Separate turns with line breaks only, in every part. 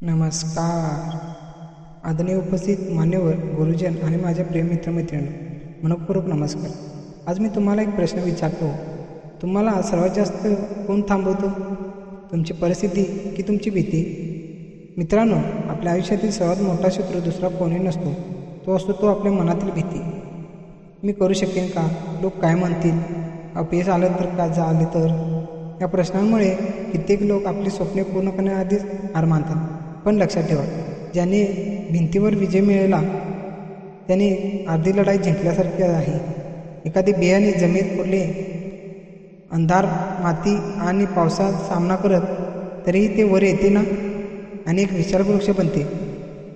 नमस्कार. आदरणीय उपस्थित मान्यवर गुरुजन आणि माझ्या प्रिय मित्रमैत्रिणी, मनःपूर्वक नमस्कार. आज मी तुम्हाला एक प्रश्न विचारतो. तुम्हाला सर्वात जास्त कोण थांबवतो? तुमची परिस्थिती की तुमची भीती? मित्रांनो, आपल्या आयुष्यातील सर्वात मोठा शत्रू दुसरा कोणी नसतो. तो असतो तो आपल्या मनातील भीती. मी करू शकेन का? लोक काय म्हणतील? अपयश आलं तर का झाले तर? या प्रश्नांमुळे कित्येक लोक आपली स्वप्ने पूर्ण करण्याआधीच हार मानतात. पण लक्षात ठेवा, ज्याने भिंतीवर विजय मिळवला त्याने अर्धी लढाई जिंकल्यासारखे आहे. एखादे बियाणे जमिनीत पुरले, अंधार, माती आणि पावसाचा सामना करत तरीही ते वर येते ना, आणि एक विशाल वृक्ष बनते.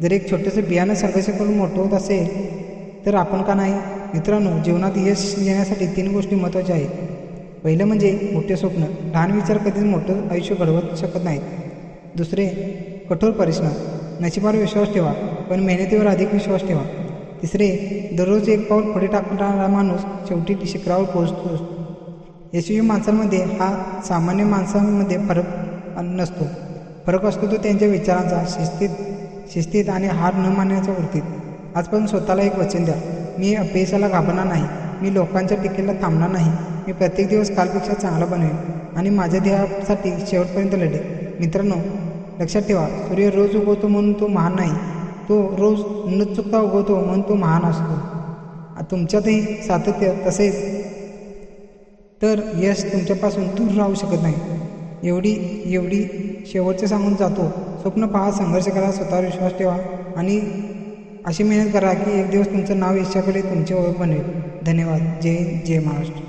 जर एक छोटंसं बियाणं संघर्ष करून मोठं होत असेल तर आपण का नाही? मित्रांनो, जीवनात यश येण्यासाठी 3 गोष्टी महत्त्वाच्या आहेत. पहिलं म्हणजे मोठे स्वप्न. लहान विचार कधीच मोठं आयुष्य घडवत शकत नाहीत. दुसरे, कठोर परिश्रम. नशिबावर विश्वास ठेवा, पण मेहनतीवर अधिक विश्वास ठेवा. तिसरे, दररोज एक पाऊल पुढे टाकणारा माणूस शेवटी शिखरावर पोहोचतो. यशस्वी माणसांमध्ये हा सामान्य माणसांमध्ये फरक नसतो. फरक असतो तो त्यांच्या विचारांचा, शिस्तीत आणि हार न मानण्याच्या वृत्तीत. आजपासून स्वतःला एक वचन द्या. मी अपयशाला घाबरणार नाही. मी लोकांच्या टीकेला थांबणार नाही. मी प्रत्येक दिवस कालपेक्षा चांगला बनेन आणि माझ्या ध्येयासाठी शेवटपर्यंत लढेन. मित्रांनो, लक्षात ठेवा, सूर्य रोज उगवतो म्हणून तो महान नाही. तो रोज न चुकता उगवतो म्हणून तो महान असतो. तुमच्यातही सातत्य तसेच तर यश तुमच्यापासून दूर राहू शकत नाही. एवढी शेवटचे सांगून जातो. स्वप्न पहा, संघर्ष करा, स्वतःवर विश्वास ठेवा आणि अशी मेहनत करा की एक दिवस तुमचं नाव यशाकडे तुमची ओळख बनेल. धन्यवाद. जय हिंद, जय महाराष्ट्र.